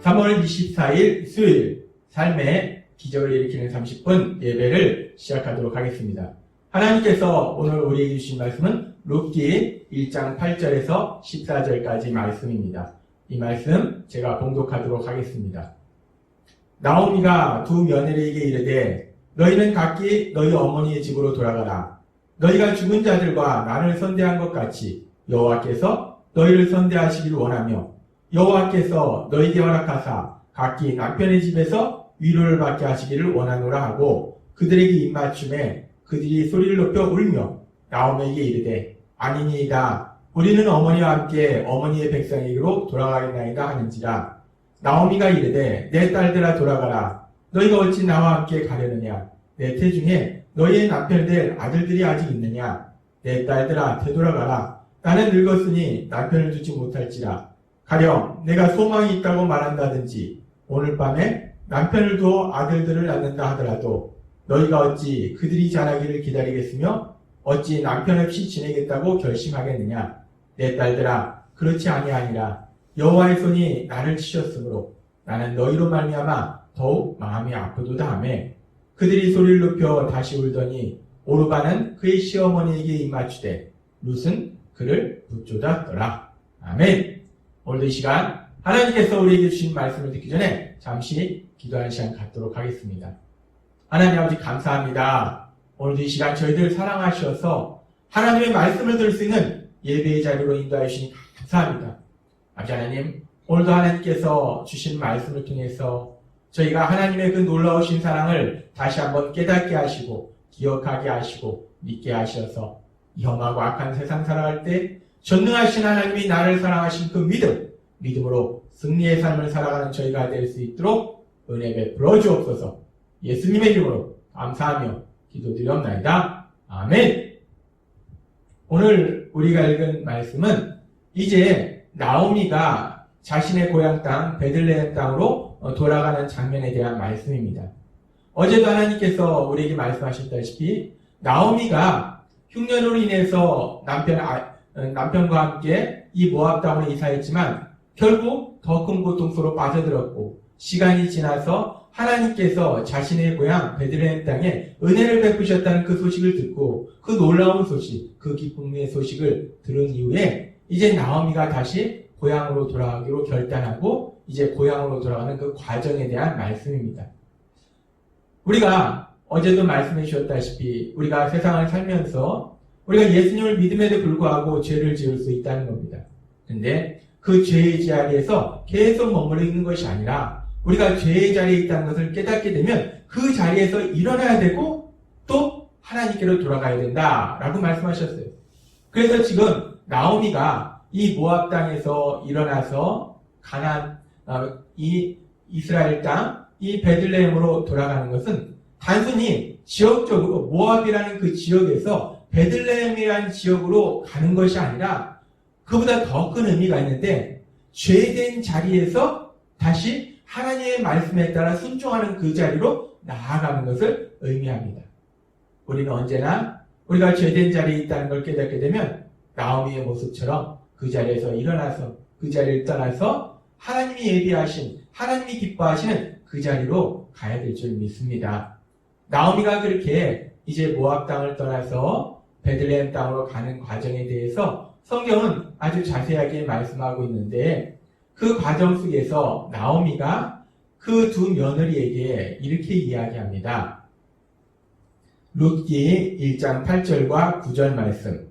3월 24일 수요일 삶의 기적을 일으키는 30분 예배를 시작하도록 하겠습니다. 하나님께서 오늘 우리에게 주신 말씀은 룻기 1장 8절에서 14절까지 말씀입니다. 이 말씀 제가 봉독하도록 하겠습니다. 나오미가 두 며느리에게 이르되 너희는 각기 너희 어머니의 집으로 돌아가라. 너희가 죽은 자들과 나를 선대한 것 같이 여호와께서 너희를 선대하시기를 원하며 여호와께서 너희에게 허락하사 각기 남편의 집에서 위로를 받게 하시기를 원하노라 하고 그들에게 입맞춤에 그들이 소리를 높여 울며 나오미에게 이르되 아니니이다. 우리는 어머니와 함께 어머니의 백성에게로 돌아가겠나이다 하는지라. 나오미가 이르되 내 딸들아 돌아가라. 너희가 어찌 나와 함께 가려느냐. 내 태중에 너희의 남편이 될 아들들이 아직 있느냐. 내 딸들아 되돌아가라. 나는 늙었으니 남편을 두지 못할지라. 가령 내가 소망이 있다고 말한다든지 오늘 밤에 남편을 두어 아들들을 낳는다 하더라도 너희가 어찌 그들이 자라기를 기다리겠으며 어찌 남편 없이 지내겠다고 결심하겠느냐. 내 딸들아 그렇지 아니하니라. 여호와의 손이 나를 치셨으므로 나는 너희로 말미암아 더욱 마음이 아프도다 하며 그들이 소리를 높여 다시 울더니 오르바는 그의 시어머니에게 입맞추되 룻은 그를 붙잡았더라. 아멘. 오늘도 이 시간 하나님께서 우리에게 주신 말씀을 듣기 전에 잠시 기도하는 시간 갖도록 하겠습니다. 하나님 아버지 감사합니다. 오늘도 이 시간 저희들 사랑하셔서 하나님의 말씀을 들을 수 있는 예배의 자리로 인도하여 주시니 감사합니다. 아버지 하나님, 오늘도 하나님께서 주신 말씀을 통해서 저희가 하나님의 그 놀라우신 사랑을 다시 한번 깨닫게 하시고 기억하게 하시고 믿게 하셔서 이 험하고 악한 세상 살아갈 때 전능하신 하나님이 나를 사랑하신 그 믿음으로 승리의 삶을 살아가는 저희가 될 수 있도록 은혜 베풀어 주옵소서. 예수님의 이름으로 감사하며 기도드리옵나이다. 아멘. 오늘 우리가 읽은 말씀은 이제 나오미가 자신의 고향 땅 베들레헴 땅으로 돌아가는 장면에 대한 말씀입니다. 어제도 하나님께서 우리에게 말씀하셨다시피 나오미가 흉년으로 인해서 남편과 함께 이 모압 땅으로 이사했지만 결국 더 큰 고통 속으로 빠져들었고 시간이 지나서 하나님께서 자신의 고향 베들레헴 땅에 은혜를 베푸셨다는 그 소식을 듣고 그 놀라운 소식, 그 기쁨의 소식을 들은 이후에 이제 나오미가 다시 고향으로 돌아가기로 결단하고 이제 고향으로 돌아가는 그 과정에 대한 말씀입니다. 우리가 어제도 말씀해 주셨다시피 우리가 세상을 살면서 우리가 예수님을 믿음에도 불구하고 죄를 지을 수 있다는 겁니다. 근데 그 죄의 자리에서 계속 머물러 있는 것이 아니라 우리가 죄의 자리에 있다는 것을 깨닫게 되면 그 자리에서 일어나야 되고 또 하나님께로 돌아가야 된다라고 말씀하셨어요. 그래서 지금 나오미가 이 모압 땅에서 일어나서 이 이스라엘 땅, 이 베들레헴으로 돌아가는 것은 단순히 지역적으로 모압이라는 그 지역에서 베들레헴이라는 지역으로 가는 것이 아니라 그보다 더 큰 의미가 있는데 죄된 자리에서 다시 하나님의 말씀에 따라 순종하는 그 자리로 나아가는 것을 의미합니다. 우리는 언제나 우리가 죄된 자리에 있다는 걸 깨닫게 되면 나오미의 모습처럼 그 자리에서 일어나서 그 자리를 떠나서 하나님이 예비하신 하나님이 기뻐하시는 그 자리로 가야 될 줄 믿습니다. 나오미가 그렇게 이제 모압 땅을 떠나서 베들레헴 땅으로 가는 과정에 대해서 성경은 아주 자세하게 말씀하고 있는데 그 과정 속에서 나오미가 그 두 며느리에게 이렇게 이야기합니다. 룻기 1장 8절과 9절 말씀.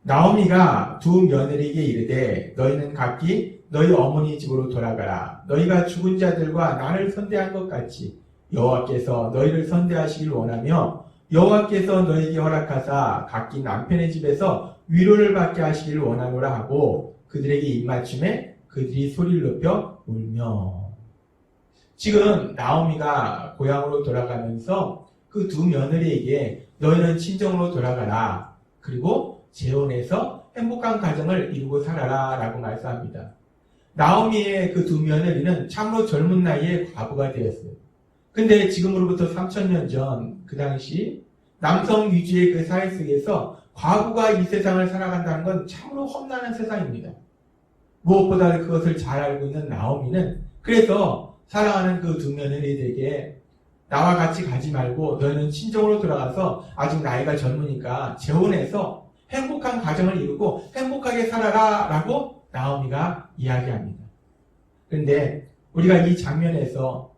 나오미가 두 며느리에게 이르되 너희는 각기 너희 어머니 집으로 돌아가라. 너희가 죽은 자들과 나를 선대한 것 같이 여호와께서 너희를 선대하시길 원하며 여호와께서 너희에게 허락하사 각기 남편의 집에서 위로를 받게 하시기를 원하노라 하고 그들에게 입맞춤에 그들이 소리를 높여 울며. 지금 나오미가 고향으로 돌아가면서 그 두 며느리에게 너희는 친정으로 돌아가라. 그리고 재혼해서 행복한 가정을 이루고 살아라 라고 말씀합니다. 나오미의 그 두 며느리는 참으로 젊은 나이에 과부가 되었어요. 근데 지금으로부터 3000년 전 그 당시 남성 위주의 그 사회 속에서 과부가 이 세상을 살아간다는 건 참으로 험난한 세상입니다. 무엇보다 그것을 잘 알고 있는 나오미는 그래서 사랑하는 그 두 며느리들에게 나와 같이 가지 말고 너는 친정으로 돌아가서 아직 나이가 젊으니까 재혼해서 행복한 가정을 이루고 행복하게 살아라 라고 나오미가 이야기합니다. 그런데 우리가 이 장면에서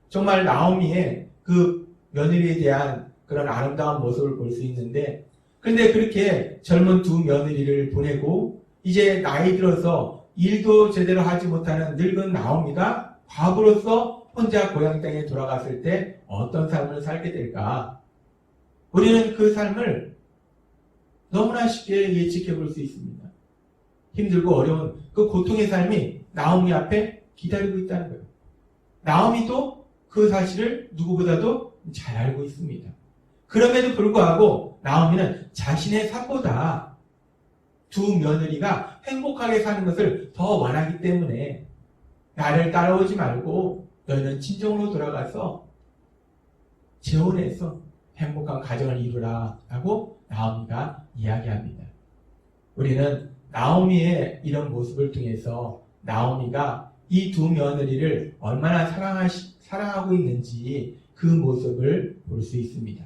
정말 나오미의 그 며느리에 대한 그런 아름다운 모습을 볼 수 있는데, 그런데 그렇게 젊은 두 며느리를 보내고 이제 나이 들어서 일도 제대로 하지 못하는 늙은 나오미가 과부로서 혼자 고향 땅에 돌아갔을 때 어떤 삶을 살게 될까? 우리는 그 삶을 너무나 쉽게 예측해 볼 수 있습니다. 힘들고 어려운 그 고통의 삶이 나오미 앞에 기다리고 있다는 거예요. 나오미도 그 사실을 누구보다도 잘 알고 있습니다. 그럼에도 불구하고 나오미는 자신의 삶보다 두 며느리가 행복하게 사는 것을 더 원하기 때문에 나를 따라오지 말고 너희는 친정으로 돌아가서 재혼해서 행복한 가정을 이루라 라고 나오미가 이야기합니다. 우리는 나오미의 이런 모습을 통해서 나오미가 이 두 며느리를 얼마나 사랑하고 있는지 그 모습을 볼 수 있습니다.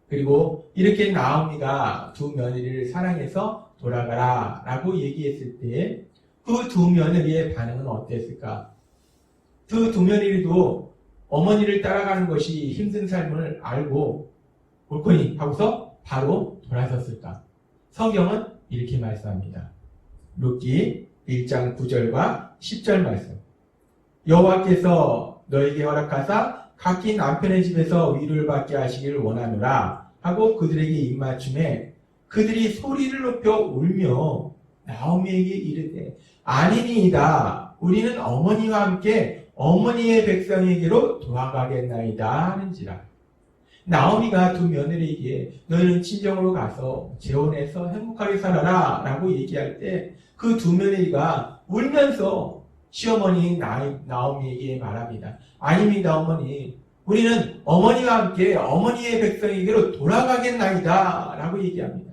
그리고 이렇게 나오미가 두 며느리를 사랑해서 돌아가라 라고 얘기했을 때 그 두 며느리의 반응은 어땠을까? 그 두 며느리도 어머니를 따라가는 것이 힘든 삶을 알고 옳거니 하고서 바로 돌아섰을까? 성경은 이렇게 말씀합니다. 룻기 1장 9절과 10절 말씀. 여호와께서 너에게 허락하사 각기 남편의 집에서 위로를 받게 하시기를 원하노라 하고 그들에게 입맞춤에 그들이 소리를 높여 울며 나오미에게 이르되 아니니이다. 우리는 어머니와 함께 어머니의 백성에게로 돌아가겠나이다 하는지라. 나오미가 두 며느리에게 너희는 친정으로 가서 재혼해서 행복하게 살아라 라고 얘기할 때 그 두 며느리가 울면서 시어머니 나오미에게 말합니다. 아닙니다 어머니. 우리는 어머니와 함께 어머니의 백성에게로 돌아가겠나이다 라고 얘기합니다.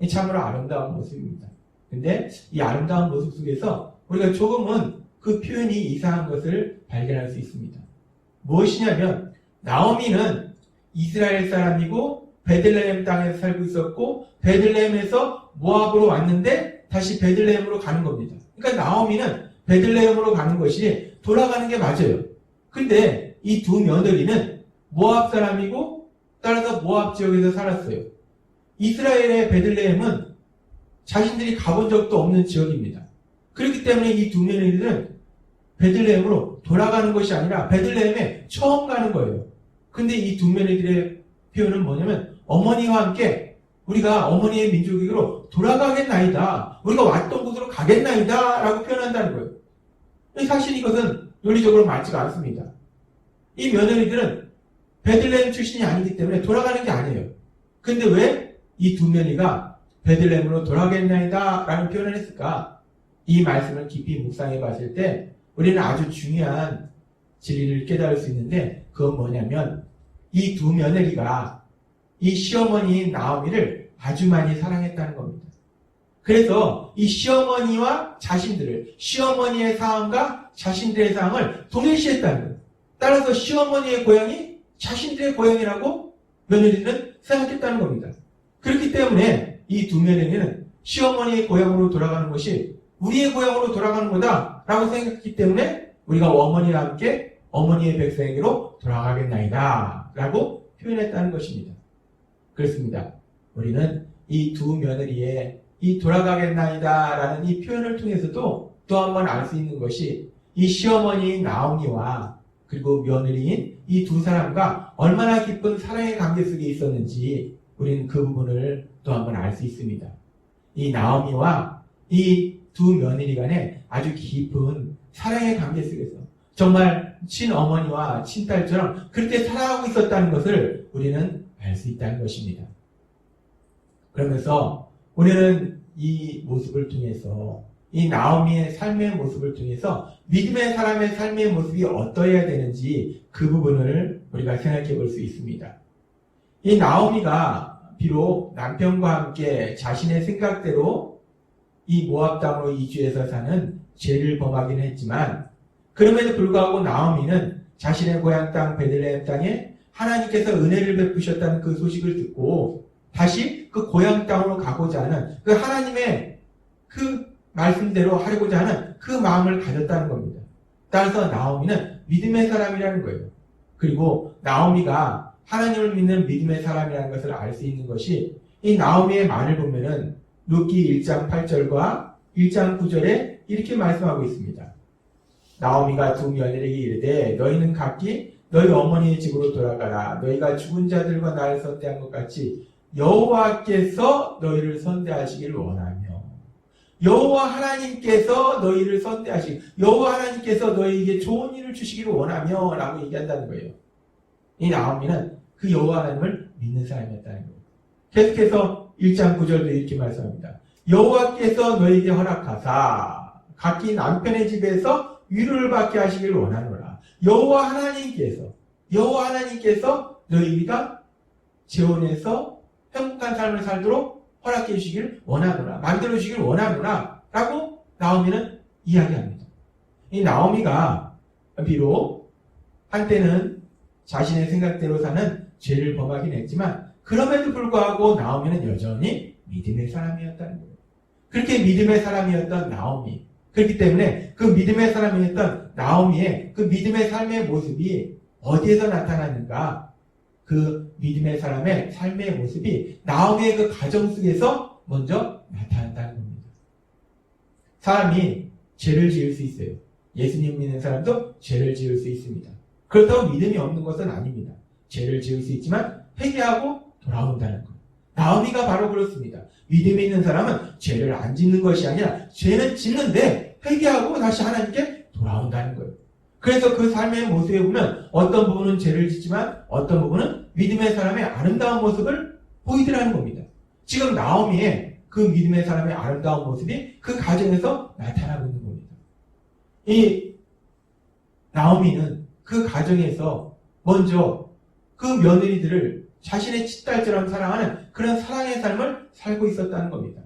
참으로 아름다운 모습입니다. 근데 이 아름다운 모습 속에서 우리가 조금은 그 표현이 이상한 것을 발견할 수 있습니다. 무엇이냐면 나오미는 이스라엘 사람이고 베들레헴 땅에서 살고 있었고 베들레헴에서 모압으로 왔는데 다시 베들레헴으로 가는 겁니다. 그러니까 나오미는 베들레헴으로 가는 것이 돌아가는 게 맞아요. 근데 이 두 며느리는 모압 사람이고 따라서 모압 지역에서 살았어요. 이스라엘의 베들레헴은 자신들이 가본 적도 없는 지역입니다. 그렇기 때문에 이 두 며느리들은 베들레헴으로 돌아가는 것이 아니라 베들레헴에 처음 가는 거예요. 근데 이 두 며느리들의 표현은 뭐냐면 어머니와 함께 우리가 어머니의 민족에게로 돌아가겠나이다. 우리가 왔던 곳으로 가겠나이다 라고 표현한다는 거예요. 사실 이것은 논리적으로 맞지가 않습니다. 이 며느리들은 베들레헴 출신이 아니기 때문에 돌아가는 게 아니에요. 근데 왜 이 두 며느리가 베들레헴으로 돌아가겠나이다 라는 표현을 했을까? 이 말씀을 깊이 묵상해 봤을 때 우리는 아주 중요한 진리를 깨달을 수 있는데 그건 뭐냐면 이 두 며느리가 이 시어머니인 나오미를 아주 많이 사랑했다는 겁니다. 그래서 이 시어머니와 자신들을 시어머니의 상황과 자신들의 상황을 동일시했다는 거예요. 따라서 시어머니의 고향이 자신들의 고향이라고 며느리는 생각했다는 겁니다. 그렇기 때문에 이 두 며느리는 시어머니의 고향으로 돌아가는 것이 우리의 고향으로 돌아가는 거다 라고 생각했기 때문에 우리가 어머니와 함께 어머니의 백성에게로 돌아가겠나이다 라고 표현했다는 것입니다. 그렇습니다. 우리는 이 두 며느리의 이 돌아가겠나이다 라는 이 표현을 통해서도 또 한 번 알 수 있는 것이 이 시어머니인 나오미와 그리고 며느리인 이 두 사람과 얼마나 깊은 사랑의 관계 속에 있었는지 우리는 그 부분을 또 한 번 알 수 있습니다. 이 나오미와 이 두 며느리 간에 아주 깊은 사랑의 관계 속에서 정말 친어머니와 친딸처럼 그렇게 살아가고 있었다는 것을 우리는 알 수 있다는 것입니다. 그러면서 우리는 이 모습을 통해서 이 나오미의 삶의 모습을 통해서 믿음의 사람의 삶의 모습이 어떠해야 되는지 그 부분을 우리가 생각해 볼 수 있습니다. 이 나오미가 비록 남편과 함께 자신의 생각대로 이 모압 땅으로 이주해서 사는 죄를 범하긴 했지만 그럼에도 불구하고 나오미는 자신의 고향 땅 베들레헴 땅에 하나님께서 은혜를 베푸셨다는 그 소식을 듣고 다시 그 고향 땅으로 가고자 하는 그 하나님의 그 말씀대로 하려고자 하는 그 마음을 가졌다는 겁니다. 따라서 나오미는 믿음의 사람이라는 거예요. 그리고 나오미가 하나님을 믿는 믿음의 사람이라는 것을 알 수 있는 것이 이 나오미의 말을 보면은 룻기 1장 8절과 1장 9절에 이렇게 말씀하고 있습니다. 나오미가 두 며느리에게 이르되 너희는 각기 너희 어머니의 집으로 돌아가라. 너희가 죽은 자들과 나를 선대한 것 같이 여호와께서 너희를 선대하시기를 원하며 여호와 하나님께서 너희를 선대하시기 여호와 하나님께서 너희에게 좋은 일을 주시기를 원하며 라고 얘기한다는 거예요. 이 나오미는 그 여호와 하나님을 믿는 사람이었다는 거예요. 계속해서 1장 9절도 이렇게 말씀합니다. 여호와께서 너희에게 허락하사 각기 남편의 집에서 위로를 받게 하시기를 원하노라. 여호와 하나님께서 너희가 재혼해서 행복한 삶을 살도록 허락해 주시기를 원하노라. 만들어 주시기를 원하노라. 라고 나오미는 이야기합니다. 이 나오미가 비록 한때는 자신의 생각대로 사는 죄를 범하긴 했지만 그럼에도 불구하고 나오미는 여전히 믿음의 사람이었다는 거예요. 그렇게 믿음의 사람이었던 나오미. 그렇기 때문에 그 믿음의 사람이었던 나오미의 그 믿음의 삶의 모습이 어디에서 나타나는가? 그 믿음의 사람의 삶의 모습이 나오미의 그 가정 속에서 먼저 나타난다는 겁니다. 사람이 죄를 지을 수 있어요. 예수님 믿는 사람도 죄를 지을 수 있습니다. 그렇다고 믿음이 없는 것은 아닙니다. 죄를 지을 수 있지만 회개하고 돌아온다는 것. 나오미가 바로 그렇습니다. 믿음이 있는 사람은 죄를 안 짓는 것이 아니라 죄는 짓는데 회개하고 다시 하나님께 돌아온다는 거예요. 그래서 그 삶의 모습에 보면 어떤 부분은 죄를 짓지만 어떤 부분은 믿음의 사람의 아름다운 모습을 보이더라는 겁니다. 지금 나오미의 그 믿음의 사람의 아름다운 모습이 그 가정에서 나타나고 있는 겁니다. 이 나오미는 그 가정에서 먼저 그 며느리들을 자신의 친딸처럼 사랑하는 그런 사랑의 삶을 살고 있었다는 겁니다.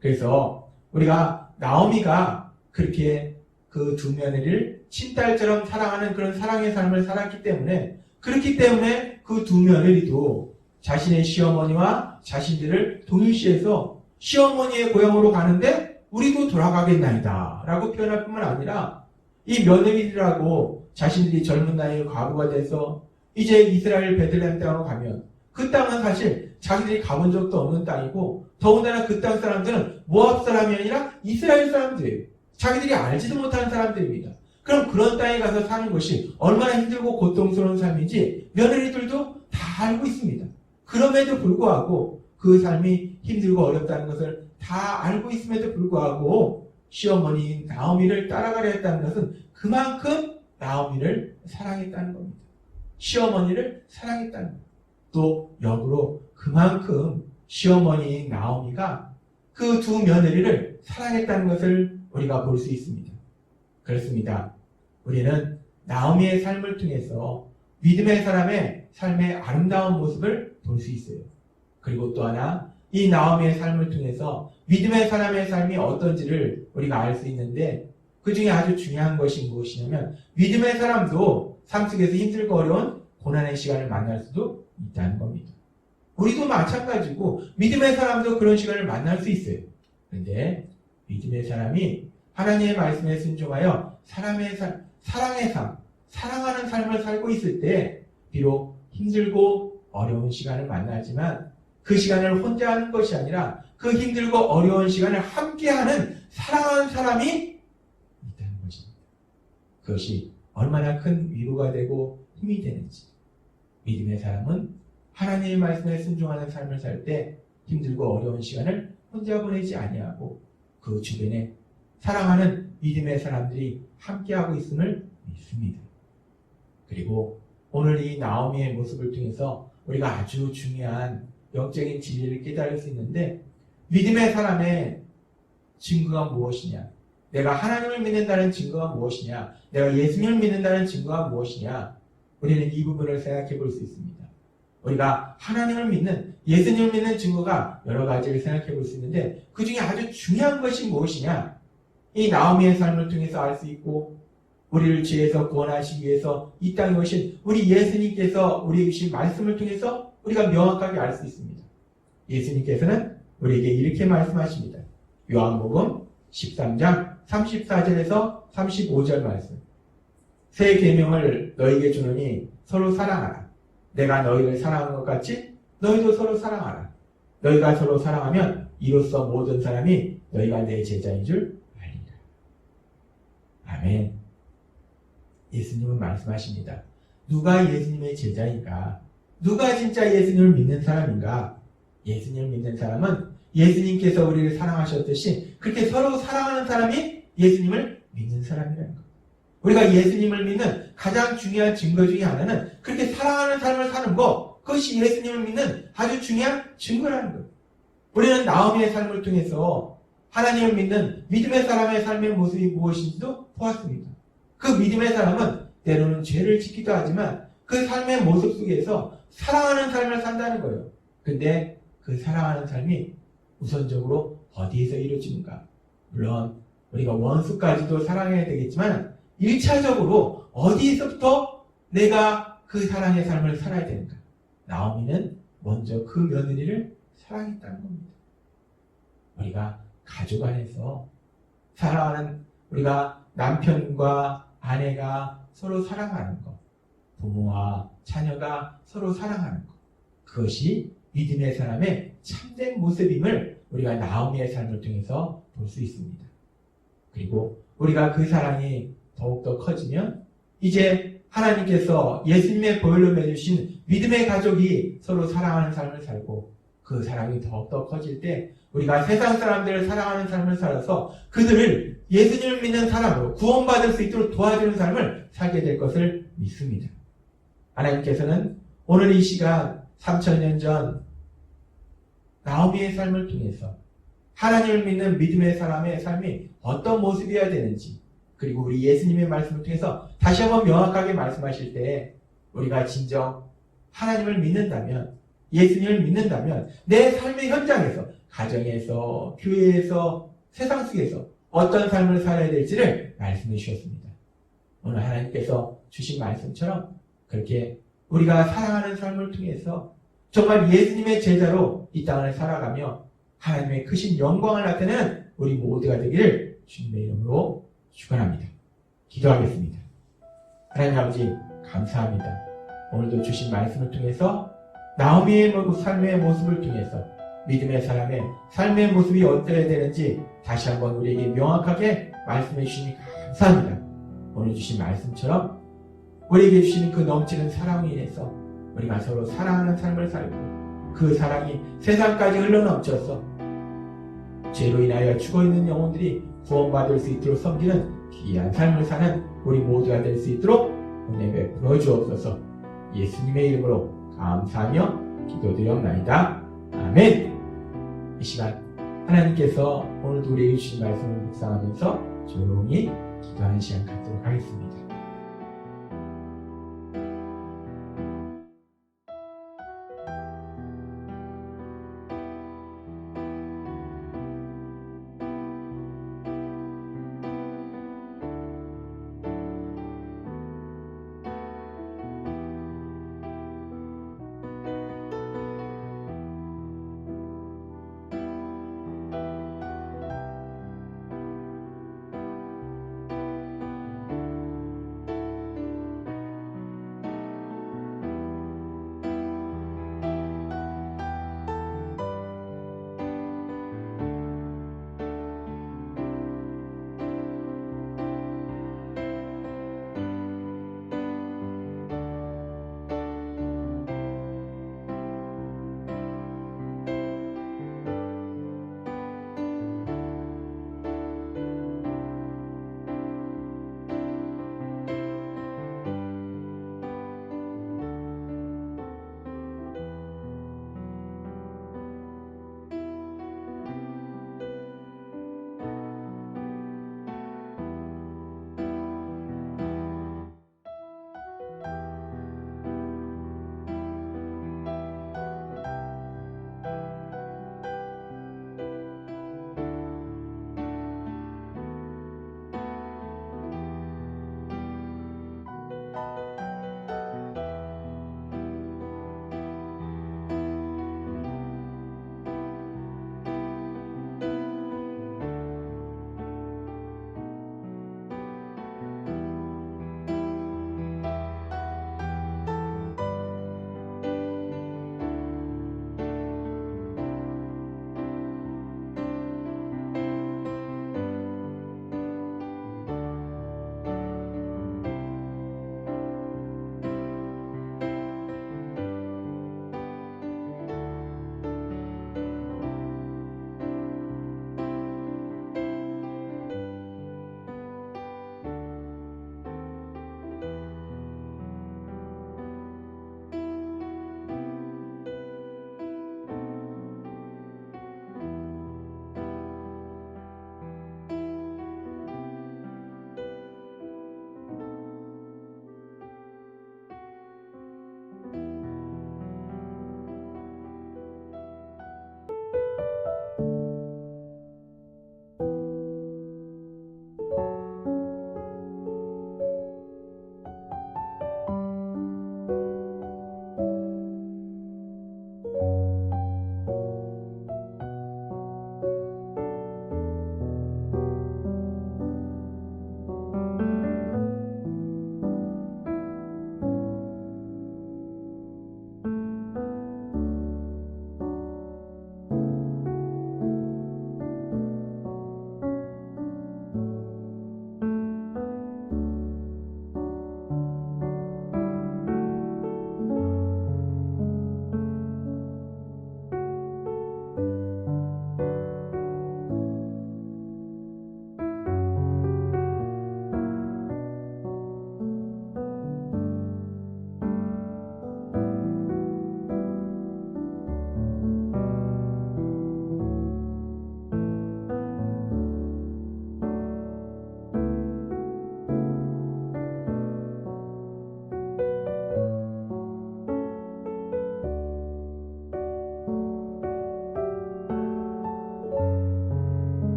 그래서 우리가 나오미가 그렇게 그 두 며느리를 친딸처럼 사랑하는 그런 사랑의 삶을 살았기 때문에 그렇기 때문에 그 두 며느리도 자신의 시어머니와 자신들을 동일시해서 시어머니의 고향으로 가는데 우리도 돌아가겠나이다 라고 표현할 뿐만 아니라 이 며느리들하고 자신들이 젊은 나이에 과부가 돼서 이제 이스라엘 베들레헴 땅으로 가면 그 땅은 사실 자기들이 가본 적도 없는 땅이고 더군다나 그 땅 사람들은 모압 사람이 아니라 이스라엘 사람들이에요. 자기들이 알지도 못하는 사람들입니다. 그럼 그런 땅에 가서 사는 것이 얼마나 힘들고 고통스러운 삶인지 며느리들도 다 알고 있습니다. 그럼에도 불구하고 그 삶이 힘들고 어렵다는 것을 다 알고 있음에도 불구하고 시어머니인 나오미를 따라가려 했다는 것은 그만큼 나오미를 사랑했다는 겁니다. 시어머니를 사랑했다는 겁니다. 또 역으로 그만큼 시어머니인 나오미가 그 두 며느리를 사랑했다는 것을 우리가 볼 수 있습니다. 그렇습니다. 우리는 나오미의 삶을 통해서 믿음의 사람의 삶의 아름다운 모습을 볼 수 있어요. 그리고 또 하나 이 나오미의 삶을 통해서 믿음의 사람의 삶이 어떤지를 우리가 알 수 있는데 그 중에 아주 중요한 것이 무엇이냐면 믿음의 사람도 삶 속에서 힘들고 어려운 고난의 시간을 만날 수도 있다는 겁니다. 우리도 마찬가지고 믿음의 사람도 그런 시간을 만날 수 있어요. 그런데 믿음의 사람이 하나님의 말씀에 순종하여 사랑의 삶, 사랑하는 삶을 살고 있을 때 비록 힘들고 어려운 시간을 만나지만 그 시간을 혼자 하는 것이 아니라 그 힘들고 어려운 시간을 함께하는 사랑하는 사람이 있다는 것입니다. 그것이 얼마나 큰 위로가 되고 힘이 되는지. 믿음의 사람은 하나님의 말씀에 순종하는 삶을 살 때 힘들고 어려운 시간을 혼자 보내지 아니하고 그 주변에 사랑하는 믿음의 사람들이 함께하고 있음을 믿습니다. 그리고 오늘 이 나오미의 모습을 통해서 우리가 아주 중요한 영적인 진리를 깨달을 수 있는데 믿음의 사람의 증거가 무엇이냐? 내가 하나님을 믿는다는 증거가 무엇이냐? 내가 예수님을 믿는다는 증거가 무엇이냐? 우리는 이 부분을 생각해 볼 수 있습니다. 우리가 하나님을 믿는, 예수님을 믿는 증거가 여러 가지를 생각해 볼 수 있는데 그 중에 아주 중요한 것이 무엇이냐? 이 나오미의 삶을 통해서 알 수 있고 우리를 죄에서 구원하시기 위해서 이 땅에 오신 우리 예수님께서 우리에게 주신 말씀을 통해서 우리가 명확하게 알 수 있습니다. 예수님께서는 우리에게 이렇게 말씀하십니다. 요한복음 13장 34절에서 35절 말씀. 새 계명을 너희에게 주노니 서로 사랑하라. 내가 너희를 사랑한 것 같이 너희도 서로 사랑하라. 너희가 서로 사랑하면 이로써 모든 사람이 너희가 내 제자인 줄 알리라. 아멘. 예수님은 말씀하십니다. 누가 예수님의 제자인가? 누가 진짜 예수님을 믿는 사람인가? 예수님을 믿는 사람은 예수님께서 우리를 사랑하셨듯이 그렇게 서로 사랑하는 사람이 예수님을 믿는 사람이라는 것. 우리가 예수님을 믿는 가장 중요한 증거 중에 하나는 그렇게 사랑하는 삶을 사는 것, 그것이 예수님을 믿는 아주 중요한 증거라는 것. 우리는 나오미의 삶을 통해서 하나님을 믿는 믿음의 사람의 삶의 모습이 무엇인지도 보았습니다. 그 믿음의 사람은 때로는 죄를 짓기도 하지만 그 삶의 모습 속에서 사랑하는 삶을 산다는 거예요. 근데 그 사랑하는 삶이 우선적으로 어디에서 이루어지는가? 물론 우리가 원수까지도 사랑해야 되겠지만 1차적으로 어디에서부터 내가 그 사랑의 삶을 살아야 되는가? 나오미는 먼저 그 며느리를 사랑했다는 겁니다. 우리가 가족 안에서 사랑하는 우리가 남편과 아내가 서로 사랑하는 것, 부모와 자녀가 서로 사랑하는 것, 그것이 믿음의 사람의 참된 모습임을 우리가 나오미의 삶을 통해서 볼 수 있습니다. 그리고 우리가 그 사랑이 더욱더 커지면 이제 하나님께서 예수님의 보혈로 맺으신 믿음의 가족이 서로 사랑하는 삶을 살고 그 사랑이 더욱더 커질 때 우리가 세상 사람들을 사랑하는 삶을 살아서 그들을 예수님을 믿는 사람으로 구원받을 수 있도록 도와주는 삶을 살게 될 것을 믿습니다. 하나님께서는 오늘 이 시간 3000년 전 나오미의 삶을 통해서 하나님을 믿는 믿음의 사람의 삶이 어떤 모습이어야 되는지 그리고 우리 예수님의 말씀을 통해서 다시 한번 명확하게 말씀하실 때 우리가 진정 하나님을 믿는다면 예수님을 믿는다면 내 삶의 현장에서 가정에서 교회에서 세상 속에서 어떤 삶을 살아야 될지를 말씀해 주셨습니다. 오늘 하나님께서 주신 말씀처럼 그렇게 우리가 사랑하는 삶을 통해서 정말 예수님의 제자로 이 땅을 살아가며 하나님의 크신 영광을 나타내는 우리 모두가 되기를 주님의 이름으로 축원합니다. 기도하겠습니다. 하나님 아버지 감사합니다. 오늘도 주신 말씀을 통해서 나오미의 삶의 모습을 통해서 믿음의 사람의 삶의 모습이 어떠해야 되는지 다시 한번 우리에게 명확하게 말씀해 주시니 감사합니다. 오늘 주신 말씀처럼 우리에게 주시는 그 넘치는 사랑으로 인해서 우리가 서로 사랑하는 삶을 살고 그 사랑이 세상까지 흘러넘쳐서 죄로 인하여 죽어있는 영혼들이 구원받을 수 있도록 섬기는 귀한 삶을 사는 우리 모두가 될 수 있도록 은혜 베풀어 주옵소서. 예수님의 이름으로 감사하며 기도드렸나이다. 아멘. 이 시간 하나님께서 오늘도 우리에게 주신 말씀을 묵상하면서 조용히 기도하는 시간 갖도록 하겠습니다.